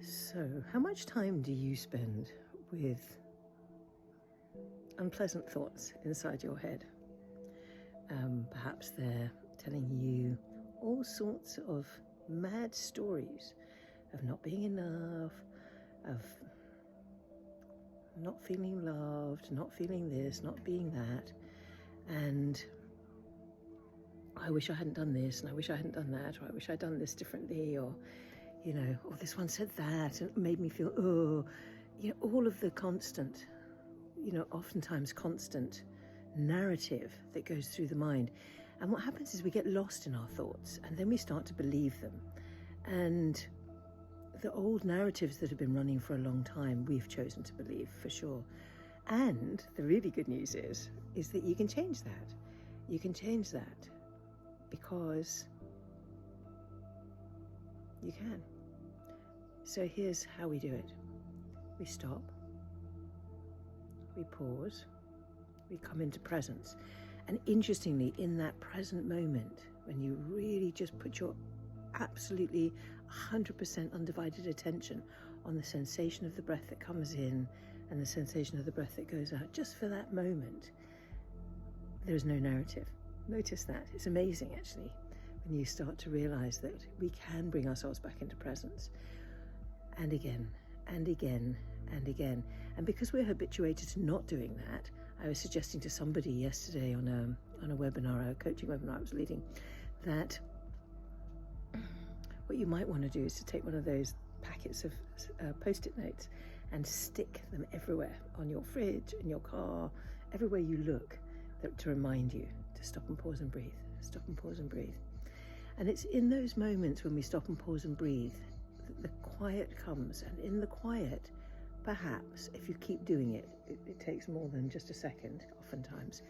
So, how much time do you spend with unpleasant thoughts inside your head? Perhaps they're telling you all sorts of mad stories of not being enough, of not feeling loved, not feeling this, not being that, and I wish I hadn't done this, and I wish I hadn't done that, or I wish I'd done this differently, or or this one said that and it made me feel, all of the constant, oftentimes constant narrative that goes through the mind. And what happens is we get lost in our thoughts and then we start to believe them. And the old narratives that have been running for a long time, we've chosen to believe for sure. And the really good news is that you can change that. You can change that because you can. So here's how we do it. We stop, we pause, we come into presence. And interestingly, in that present moment, when you really just put your absolutely 100% undivided attention on the sensation of the breath that comes in and the sensation of the breath that goes out, just for that moment, there is no narrative. Notice that. It's amazing, actually, when you start to realize that we can bring ourselves back into presence. And again, and again, and again. And because we're habituated to not doing that, I was suggesting to somebody yesterday on a webinar, a coaching webinar I was leading, that what you might want to do is to take one of those packets of Post-it notes and stick them everywhere, on your fridge, in your car, everywhere you look, to remind you to stop and pause and breathe, stop and pause and breathe. And it's in those moments when we stop and pause and breathe that the quiet comes. And in the quiet, perhaps, if you keep doing it, it takes more than just a second, oftentimes.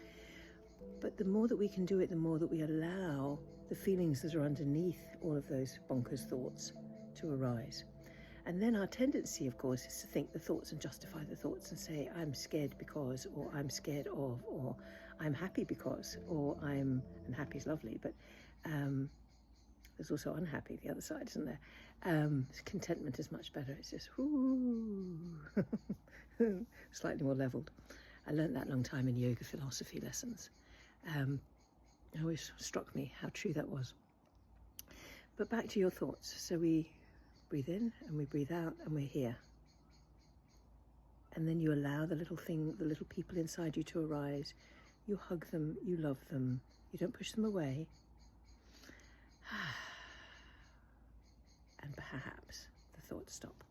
But the more that we can do it, the more that we allow the feelings that are underneath all of those bonkers thoughts to arise. And then our tendency, of course, is to think the thoughts and justify the thoughts and say, I'm scared because, or I'm scared of, or I'm happy because, or and happy is lovely, but there's also unhappy, the other side, isn't there? Contentment is much better. It's just, slightly more leveled. I learned that a long time in yoga philosophy lessons. It always struck me how true that was. But back to your thoughts. So we breathe in and we breathe out and we're here. And then you allow the little people inside you to arise. You hug them, you love them, you don't push them away. And perhaps the thoughts stop.